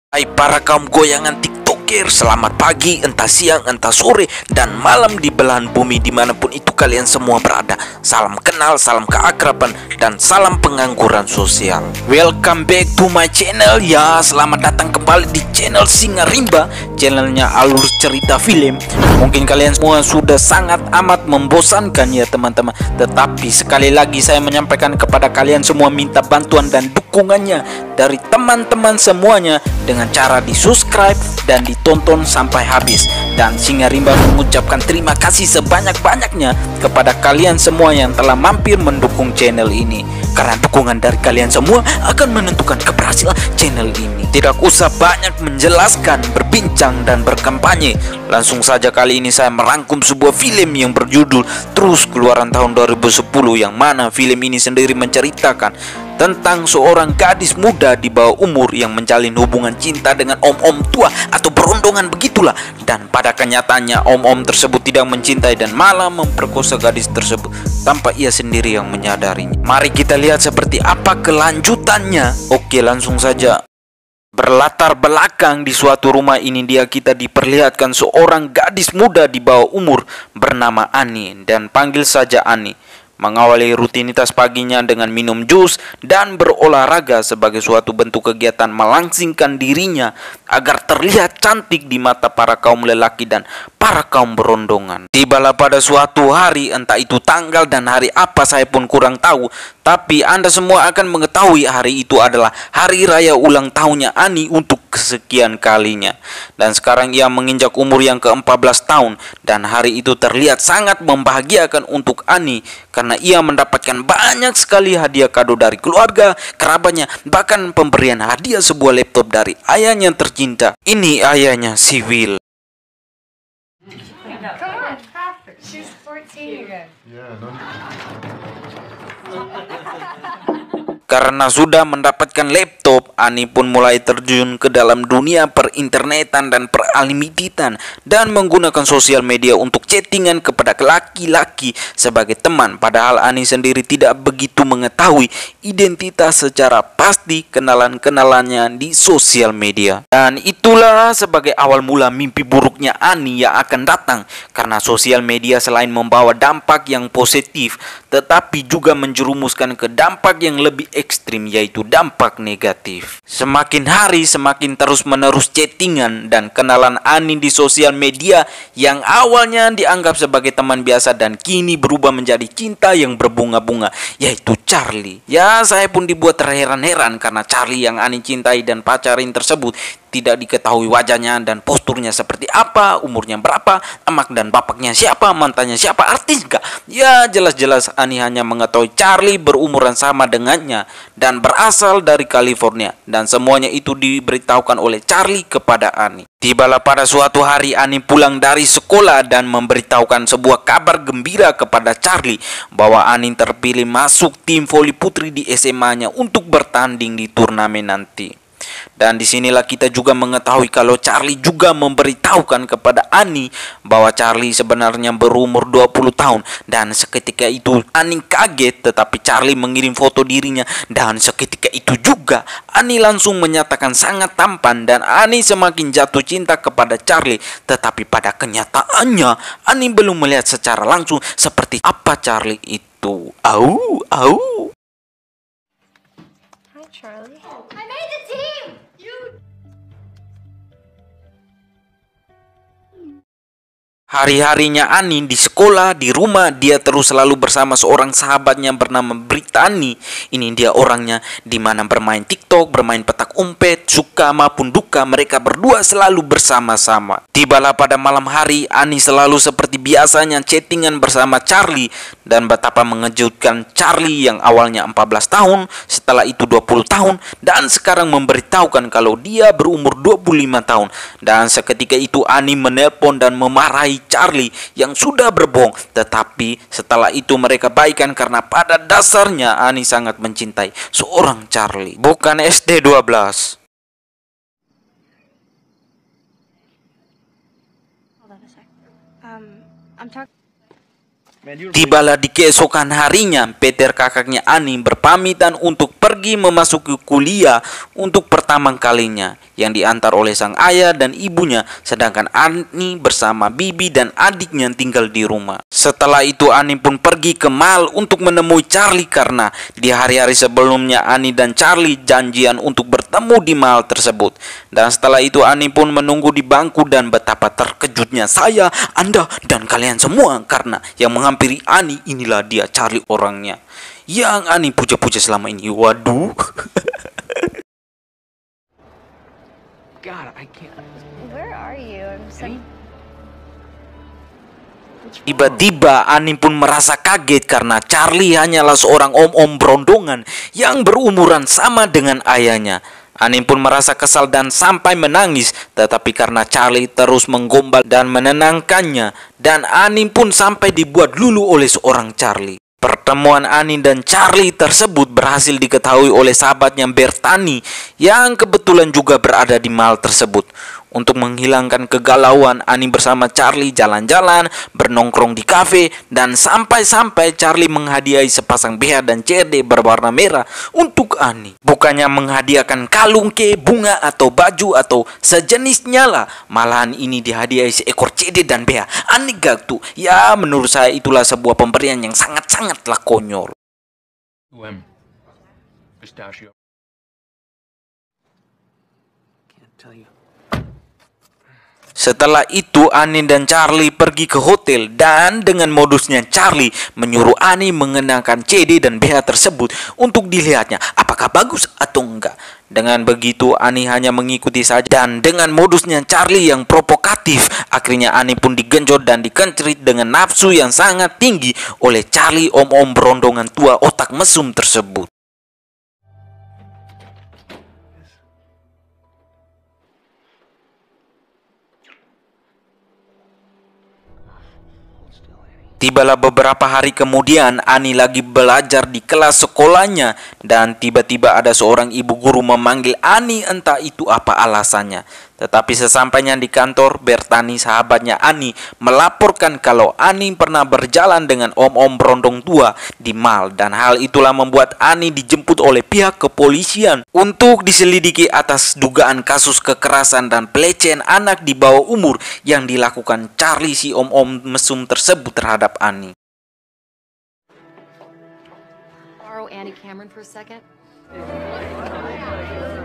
Hai para kaum goyangan tiktoker, selamat pagi, entah siang, entah sore, dan malam di belahan bumi dimanapun itu kalian semua berada. Salam kenal, salam keakraban, dan salam pengangguran sosial. Welcome back to my channel ya. Selamat datang kembali di channel Singa Rimba, channelnya alur cerita film. Mungkin kalian semua sudah sangat amat membosankan ya teman-teman. Tetapi sekali lagi saya menyampaikan kepada kalian semua, minta bantuan dan dukungannya dari teman-teman semuanya dengan cara di subscribe dan ditonton sampai habis. Dan Singa Rimba mengucapkan terima kasih sebanyak-banyaknya kepada kalian semua yang telah mampir mendukung channel ini, karena dukungan dari kalian semua akan menentukan keberhasilan channel ini. Tidak usah banyak menjelaskan, berbincang dan berkampanye, langsung saja kali ini saya merangkum sebuah film yang berjudul Trus, keluaran tahun 2010, yang mana film ini sendiri menceritakan tentang seorang gadis muda di bawah umur yang menjalin hubungan cinta dengan om-om tua atau berondongan begitulah. Dan pada kenyataannya om-om tersebut tidak mencintai dan malah memperkosa gadis tersebut tanpa ia sendiri yang menyadarinya. Mari kita lihat seperti apa kelanjutannya. Oke, langsung saja. Berlatar belakang di suatu rumah ini kita diperlihatkan seorang gadis muda di bawah umur bernama Ani, dan panggil saja Ani, mengawali rutinitas paginya dengan minum jus dan berolahraga sebagai suatu bentuk kegiatan melangsingkan dirinya agar terlihat cantik di mata para kaum lelaki dan para kaum berondongan. Tibalah pada suatu hari, entah itu tanggal dan hari apa saya pun kurang tahu, tapi Anda semua akan mengetahui hari itu adalah hari raya ulang tahunnya Ani untuk kesekian kalinya. Dan sekarang ia menginjak umur yang ke-14 tahun, dan hari itu terlihat sangat membahagiakan untuk Ani karena ia mendapatkan banyak sekali hadiah kado dari keluarga, kerabatnya, bahkan pemberian hadiah sebuah laptop dari ayahnya tercinta. Ini ayahnya, si Will. She's 14 again. Yeah, no. Karena sudah mendapatkan laptop, Ani pun mulai terjun ke dalam dunia perinternetan dan peralimiditan dan menggunakan sosial media untuk chattingan kepada laki-laki sebagai teman. Padahal Ani sendiri tidak begitu mengetahui identitas secara pasti kenalan-kenalannya di sosial media. Dan itulah sebagai awal mula mimpi buruknya Ani yang akan datang, karena sosial media selain membawa dampak yang positif, tetapi juga menjerumuskan ke dampak yang lebih ekstrim, yaitu dampak negatif. Semakin hari semakin terus-menerus chattingan dan kenalan Ani di sosial media yang awalnya dianggap sebagai teman biasa dan kini berubah menjadi cinta yang berbunga-bunga, yaitu Charlie. Ya, saya pun dibuat terheran-heran karena Charlie yang Ani cintai dan pacarin tersebut tidak diketahui wajahnya dan posturnya seperti apa, umurnya berapa, emak dan bapaknya siapa, mantannya siapa, artis gak? Ya, jelas-jelas Ani hanya mengetahui Charlie berumuran sama dengannya dan berasal dari California, dan semuanya itu diberitahukan oleh Charlie kepada Ani. Tibalah pada suatu hari Ani pulang dari sekolah dan memberitahukan sebuah kabar gembira kepada Charlie bahwa Ani terpilih masuk tim voli putri di SMA-nya untuk bertanding di turnamen nanti. Dan disinilah kita juga mengetahui kalau Charlie juga memberitahukan kepada Ani bahwa Charlie sebenarnya berumur 20 tahun. Dan seketika itu Ani kaget, tetapi Charlie mengirim foto dirinya, dan seketika itu juga Ani langsung menyatakan sangat tampan, dan Ani semakin jatuh cinta kepada Charlie. Tetapi pada kenyataannya Ani belum melihat secara langsung seperti apa Charlie itu. Au, au. Hi, Charlie. I made the team! Hari-harinya Ani di sekolah, di rumah, dia terus selalu bersama seorang sahabatnya bernama Brittany. Ini dia orangnya, dimana bermain TikTok, bermain petak umpet, suka maupun duka, mereka berdua selalu bersama-sama. Tibalah pada malam hari, Ani selalu seperti biasanya chattingan bersama Charlie. Dan betapa mengejutkan Charlie yang awalnya 14 tahun, setelah itu 20 tahun, dan sekarang memberitahukan kalau dia berumur 25 tahun. Dan seketika itu Ani menelpon dan memarahi Charlie yang sudah berbohong. Tetapi setelah itu mereka baikan karena pada dasarnya Ani sangat mencintai seorang Charlie, bukan SD 12. Hold on a sec. I'm talking. Tibalah di keesokan harinya, Peter kakaknya Ani berpamitan untuk pergi memasuki kuliah untuk pertama kalinya, yang diantar oleh sang ayah dan ibunya, sedangkan Ani bersama bibi dan adiknya tinggal di rumah. Setelah itu Ani pun pergi ke mall untuk menemui Charlie karena di hari-hari sebelumnya Ani dan Charlie janjian untuk bertemu di mall tersebut. Dan setelah itu Ani pun menunggu di bangku dan betapa terkejutnya saya, Anda, dan kalian semua karena yang menghampiri Ani inilah dia Charlie orangnya yang Ani puja-puja selama ini. Waduh. God, I can't. Where are you? I'm so... Tiba-tiba Ani pun merasa kaget karena Charlie hanyalah seorang om-om berondongan yang berumuran sama dengan ayahnya. Ani pun merasa kesal dan sampai menangis, tetapi karena Charlie terus menggombal dan menenangkannya, dan Ani pun sampai dibuat lulu oleh seorang Charlie. Pertemuan Ani dan Charlie tersebut berhasil diketahui oleh sahabatnya Bertani yang kebetulan juga berada di mall tersebut. Untuk menghilangkan kegalauan, Ani bersama Charlie jalan-jalan, bernongkrong di kafe, dan sampai-sampai Charlie menghadiahi sepasang BH dan CD berwarna merah untuk Ani. Bukannya menghadiahkan kalung ke, bunga atau baju atau sejenisnya lah, malahan ini dihadiahi seekor CD dan BH. Ani gak tuh? Ya menurut saya itulah sebuah pemberian yang sangat-sangatlah konyol. Pistachio. Can't tell you. Setelah itu Ani dan Charlie pergi ke hotel dan dengan modusnya Charlie menyuruh Ani mengenakan CD dan BH tersebut untuk dilihatnya apakah bagus atau enggak. Dengan begitu Ani hanya mengikuti saja dan dengan modusnya Charlie yang provokatif akhirnya Ani pun digenjot dan dikencerit dengan nafsu yang sangat tinggi oleh Charlie om-om berondongan tua otak mesum tersebut. Tibalah beberapa hari kemudian Ani lagi belajar di kelas sekolahnya dan tiba-tiba ada seorang ibu guru memanggil Ani, entah itu apa alasannya. Tetapi sesampainya di kantor, Bertani sahabatnya Ani melaporkan kalau Ani pernah berjalan dengan om-om berondong tua di mall dan hal itulah membuat Ani dijemput oleh pihak kepolisian untuk diselidiki atas dugaan kasus kekerasan dan pelecehan anak di bawah umur yang dilakukan Charlie si om-om mesum tersebut terhadap Ani. Borrow Annie Cameron for a second.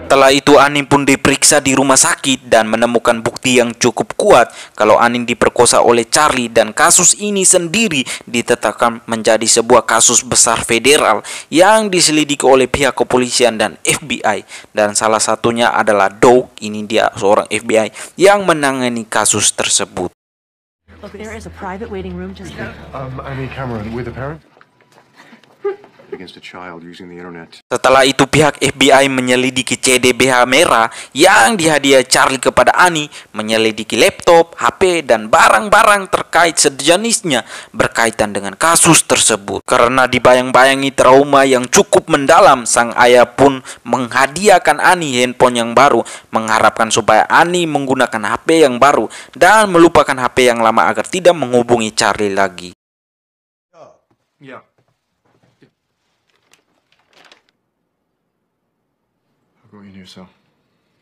Setelah itu Ani pun diperiksa di rumah sakit dan menemukan bukti yang cukup kuat kalau Ani diperkosa oleh Charlie dan kasus ini sendiri ditetapkan menjadi sebuah kasus besar federal yang diselidiki oleh pihak kepolisian dan FBI dan salah satunya adalah Doug, ini dia seorang FBI yang menangani kasus tersebut. Look, there is a private waiting room just there. Annie Cameron, with a parent? Against a child using the internet. Setelah itu pihak FBI menyelidiki CD BH merah yang dihadiahi Charlie kepada Ani, menyelidiki laptop, HP, dan barang-barang terkait sejenisnya berkaitan dengan kasus tersebut. Karena dibayang-bayangi trauma yang cukup mendalam, sang ayah pun menghadiahkan Ani handphone yang baru, mengharapkan supaya Ani menggunakan HP yang baru dan melupakan HP yang lama agar tidak menghubungi Charlie lagi. Yeah.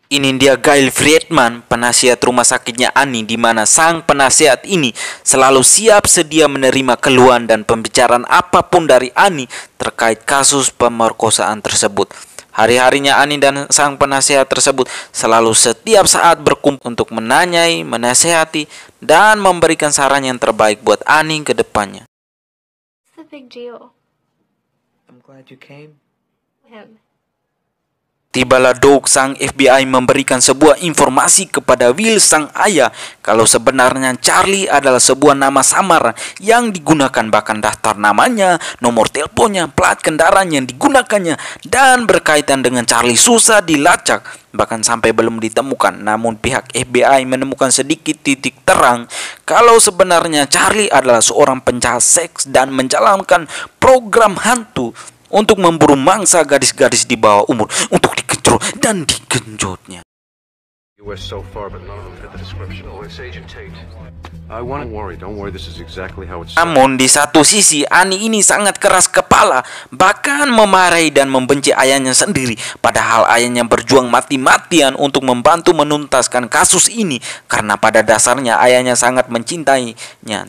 Ini dia Gail Friedman, penasihat rumah sakitnya Ani, di mana sang penasihat ini selalu siap sedia menerima keluhan dan pembicaraan apapun dari Ani terkait kasus pemerkosaan tersebut. Hari-harinya Ani dan sang penasihat tersebut selalu setiap saat berkumpul untuk menanyai, menasehati, dan memberikan saran yang terbaik buat Ani ke depannya. What's the big deal? I'm glad you came. Him. Tibalah Doug sang FBI memberikan sebuah informasi kepada Will sang ayah kalau sebenarnya Charlie adalah sebuah nama samaran yang digunakan, bahkan daftar namanya, nomor teleponnya, plat kendaraan yang digunakannya dan berkaitan dengan Charlie susah dilacak bahkan sampai belum ditemukan. Namun pihak FBI menemukan sedikit titik terang kalau sebenarnya Charlie adalah seorang penjahat seks dan menjalankan program hantu untuk memburu mangsa gadis-gadis di bawah umur untuk dikejar dan digenjotnya. US so far, but none of them fit the description. Oh, it's Agent Tate. Don't worry, this is exactly how it's. Namun di satu sisi Ani ini sangat keras kepala, bahkan memarahi dan membenci ayahnya sendiri. Padahal ayahnya berjuang mati-matian untuk membantu menuntaskan kasus ini karena pada dasarnya ayahnya sangat mencintainya.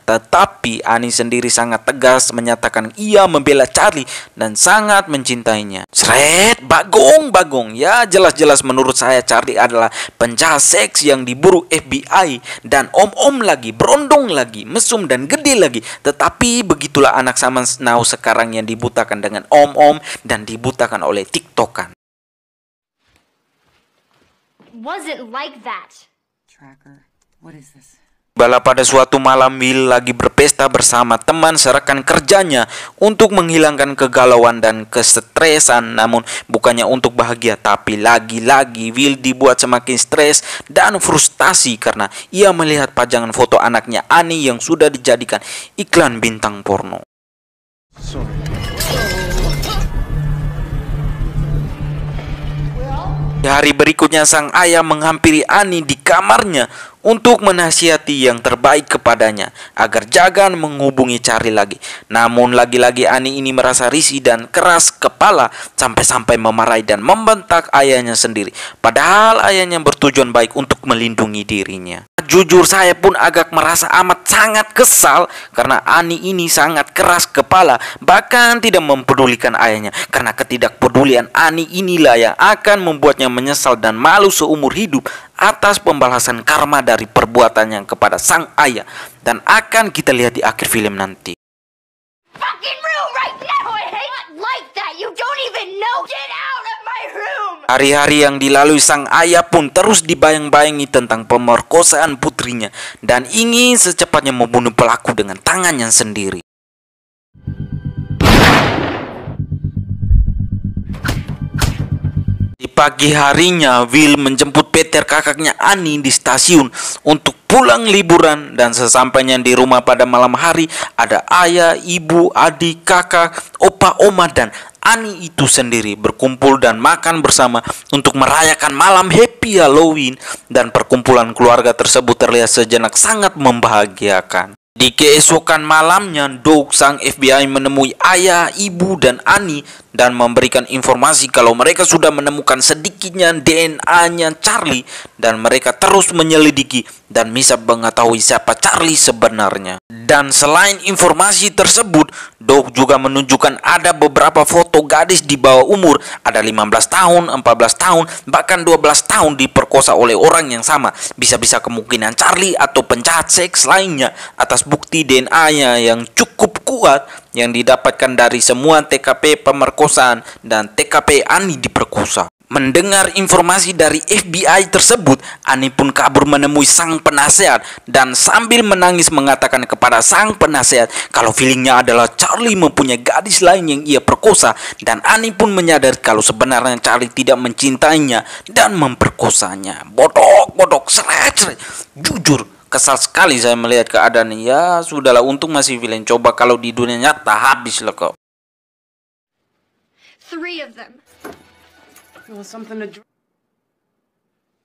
Tetapi Ani sendiri sangat tegas menyatakan ia membela Charlie dan sangat mencintainya. Sret, bagong. Ya jelas-jelas menurut saya Charlie adalah penjahat seks yang diburu FBI dan om-om lagi, berondong lagi, mesum dan gede lagi. Tetapi begitulah anak zaman now sekarang yang dibutakan dengan om-om dan dibutakan oleh TikTokan. Wasn't like that. Tracker, what is this? Bala pada suatu malam Will lagi berpesta bersama teman serekan kerjanya untuk menghilangkan kegalauan dan kesetresan. Namun bukannya untuk bahagia, tapi lagi-lagi Will dibuat semakin stres dan frustasi karena ia melihat pajangan foto anaknya Annie yang sudah dijadikan iklan bintang porno. Di hari berikutnya sang ayah menghampiri Annie di kamarnya untuk menasihati yang terbaik kepadanya agar jangan menghubungi Charlie lagi. Namun lagi-lagi Annie ini merasa risih dan keras kepala sampai-sampai memarahi dan membentak ayahnya sendiri. Padahal ayahnya bertujuan baik untuk melindungi dirinya. Jujur saya pun agak merasa amat sangat kesal karena Annie ini sangat keras kepala, bahkan tidak mempedulikan ayahnya. Karena ketidakpedulian Annie inilah yang akan membuatnya menyesal dan malu seumur hidup atas pembalasan karma dari perbuatannya kepada sang ayah. Dan akan kita lihat di akhir film nanti. Fucking room right now! I hate it like that! You don't even know! Get out of my room! Hari-hari yang dilalui sang ayah pun terus dibayang-bayangi tentang pemerkosaan putrinya dan ingin secepatnya membunuh pelaku dengan tangannya sendiri. Di pagi harinya, Will menjemput Peter kakaknya Annie di stasiun untuk pulang liburan, dan sesampainya di rumah pada malam hari ada ayah, ibu, adik, kakak, opa, oma, dan Annie itu sendiri berkumpul dan makan bersama untuk merayakan malam happy Halloween, dan perkumpulan keluarga tersebut terlihat sejenak sangat membahagiakan. Di keesokan malamnya, Doug sang FBI menemui ayah, ibu, dan Annie dan memberikan informasi kalau mereka sudah menemukan sedikitnya DNA-nya Charlie, dan mereka terus menyelidiki dan bisa mengetahui siapa Charlie sebenarnya. Dan selain informasi tersebut, Doug juga menunjukkan ada beberapa foto gadis di bawah umur, ada 15 tahun, 14 tahun, bahkan 12 tahun diperkosa oleh orang yang sama. Bisa-bisa kemungkinan Charlie atau penjahat seks lainnya atas bukti DNA-nya yang cukup kuat yang didapatkan dari semua TKP pemerkosaan dan TKP Annie diperkosa. Mendengar informasi dari FBI tersebut, Annie pun kabur menemui sang penasehat dan sambil menangis mengatakan kepada sang penasehat kalau feelingnya adalah Charlie mempunyai gadis lain yang ia perkosa, dan Annie pun menyadari kalau sebenarnya Charlie tidak mencintainya dan memperkosanya. Bodok, seret. Jujur, kesal sekali saya melihat keadaan ini. Ya sudahlah, untung masih villain. Coba kalau di dunia nyata habis loh kau. 3 of them. It was something to drink.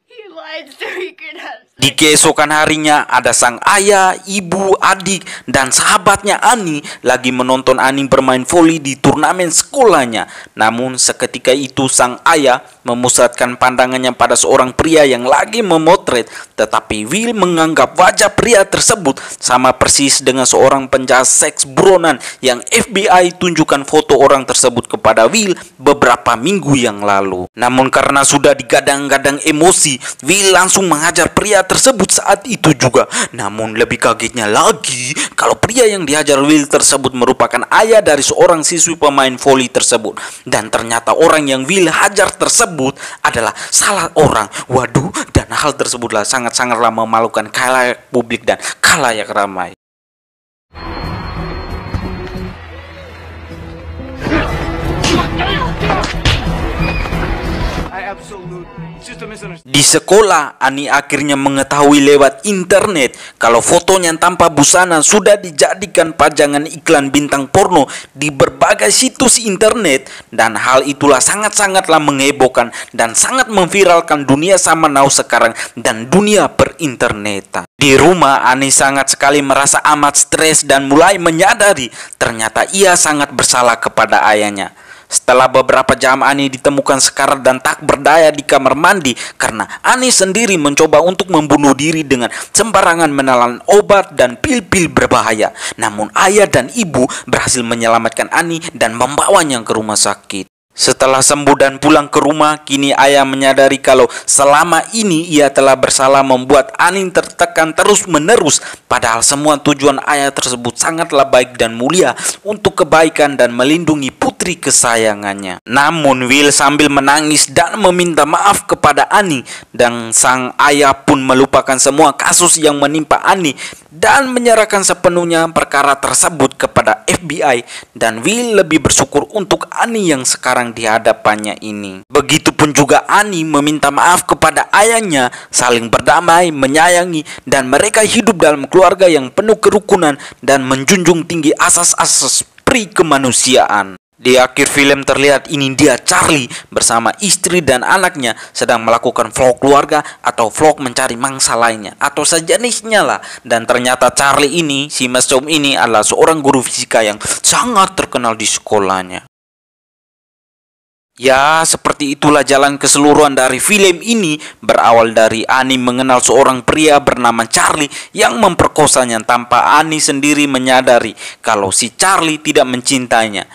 He lied so he could have. Di keesokan harinya ada sang ayah, ibu, adik, dan sahabatnya Annie lagi menonton Annie bermain voli di turnamen sekolahnya. Namun seketika itu sang ayah memusatkan pandangannya pada seorang pria yang lagi memotret. Tetapi Will menganggap wajah pria tersebut sama persis dengan seorang penjahat seks buronan yang FBI tunjukkan foto orang tersebut kepada Will beberapa minggu yang lalu. Namun karena sudah digadang-gadang emosi, Will langsung menghajar pria tersebut saat itu juga. Namun lebih kagetnya lagi kalau pria yang dihajar Will tersebut merupakan ayah dari seorang siswi pemain voli tersebut. Dan ternyata orang yang Will hajar tersebut adalah salah orang. Waduh, dan hal tersebutlah sangat-sangatlah memalukan khalayak publik dan khalayak ramai. I absolutely just a misunderstanding. Di sekolah, Ani akhirnya mengetahui lewat internet kalau fotonya tanpa busana sudah dijadikan pajangan iklan bintang porno di berbagai situs internet, dan hal itulah sangat-sangatlah menghebohkan dan sangat memviralkan dunia sama now sekarang dan dunia perinternetan. Di rumah, Ani sangat sekali merasa amat stres dan mulai menyadari ternyata ia sangat bersalah kepada ayahnya. Setelah beberapa jam, Ani ditemukan sekarat dan tak berdaya di kamar mandi karena Ani sendiri mencoba untuk membunuh diri dengan sembarangan menelan obat dan pil-pil berbahaya. Namun ayah dan ibu berhasil menyelamatkan Ani dan membawanya ke rumah sakit. Setelah sembuh dan pulang ke rumah, kini ayah menyadari kalau selama ini ia telah bersalah membuat Ani tertekan terus-menerus. Padahal semua tujuan ayah tersebut sangatlah baik dan mulia untuk kebaikan dan melindungi putri kesayangannya. Namun Will sambil menangis dan meminta maaf kepada Ani, dan sang ayah pun melupakan semua kasus yang menimpa Ani dan menyerahkan sepenuhnya perkara tersebut kepada FBI, dan Will lebih bersyukur untuk Ani yang sekarang di hadapannya ini. Begitupun juga Ani meminta maaf kepada ayahnya, saling berdamai, menyayangi, dan mereka hidup dalam keluarga yang penuh kerukunan dan menjunjung tinggi asas-asas pri kemanusiaan. Di akhir film terlihat ini dia Charlie bersama istri dan anaknya sedang melakukan vlog keluarga atau vlog mencari mangsa lainnya atau sejenisnya lah. Dan ternyata Charlie ini, si mesum ini adalah seorang guru fisika yang sangat terkenal di sekolahnya. Ya, seperti itulah jalan keseluruhan dari film ini. Berawal dari Ani mengenal seorang pria bernama Charlie yang memperkosanya tanpa Ani sendiri menyadari kalau si Charlie tidak mencintainya.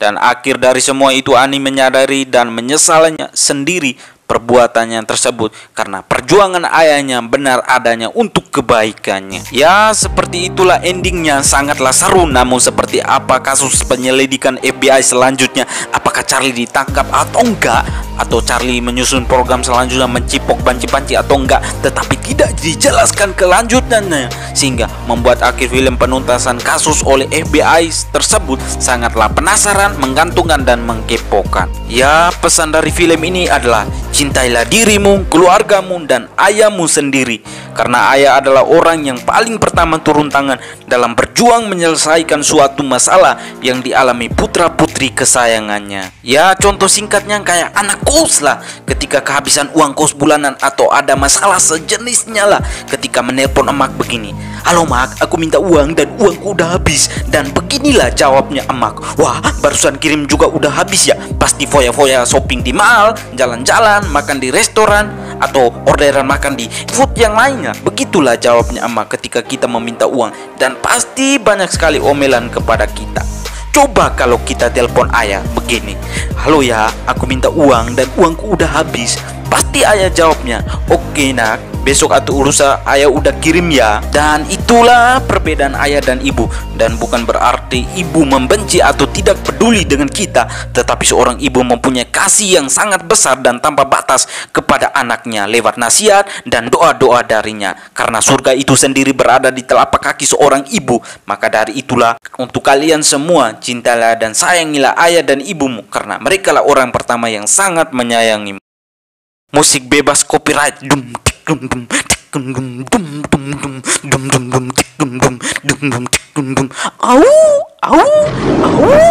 Dan akhir dari semua itu, Ani menyadari dan menyesalnya sendiri perbuatannya tersebut karena perjuangan ayahnya benar adanya untuk kebaikannya. Ya, seperti itulah endingnya, sangatlah seru. Namun seperti apa kasus penyelidikan FBI selanjutnya? Apakah Charlie ditangkap atau enggak? Atau Charlie menyusun program selanjutnya mencipok banci-banci atau enggak? Tetapi tidak dijelaskan kelanjutannya, sehingga membuat akhir film penuntasan kasus oleh FBI tersebut sangatlah penasaran, menggantungkan, dan mengkepokan. Ya, pesan dari film ini adalah cintailah dirimu, keluargamu, dan ayahmu sendiri. Karena ayah adalah orang yang paling pertama turun tangan dalam berjuang menyelesaikan suatu masalah yang dialami putra-putri kesayangannya. Ya, contoh singkatnya kayak anak kos lah. Ketika kehabisan uang kos bulanan atau ada masalah sejenisnya lah. Ketika menelpon emak begini, "Halo mak, aku minta uang dan uangku udah habis." Dan beginilah jawabnya emak, "Wah, barusan kirim juga udah habis ya? Pasti foya-foya shopping di mall, jalan-jalan, makan di restoran, atau orderan makan di food yang lainnya." Begitulah jawabnya emak ketika kita meminta uang, dan pasti banyak sekali omelan kepada kita. Coba kalau kita telepon ayah begini, "Halo ya, aku minta uang dan uangku udah habis." Pasti ayah jawabnya, "Oke nak, besok atau urusan ayah udah kirim ya." Dan itulah perbedaan ayah dan ibu. Dan bukan berarti ibu membenci atau tidak peduli dengan kita, tetapi seorang ibu mempunyai kasih yang sangat besar dan tanpa batas kepada anaknya lewat nasihat dan doa-doa darinya. Karena surga itu sendiri berada di telapak kaki seorang ibu. Maka dari itulah untuk kalian semua, cintalah dan sayangilah ayah dan ibumu, karena mereka lah orang pertama yang sangat menyayangimu. Musik bebas copyright. Dum tik dum dum tik dum dum dum dum dum dum dum dum tik dum dum dum dum tik dum dum. Au au au.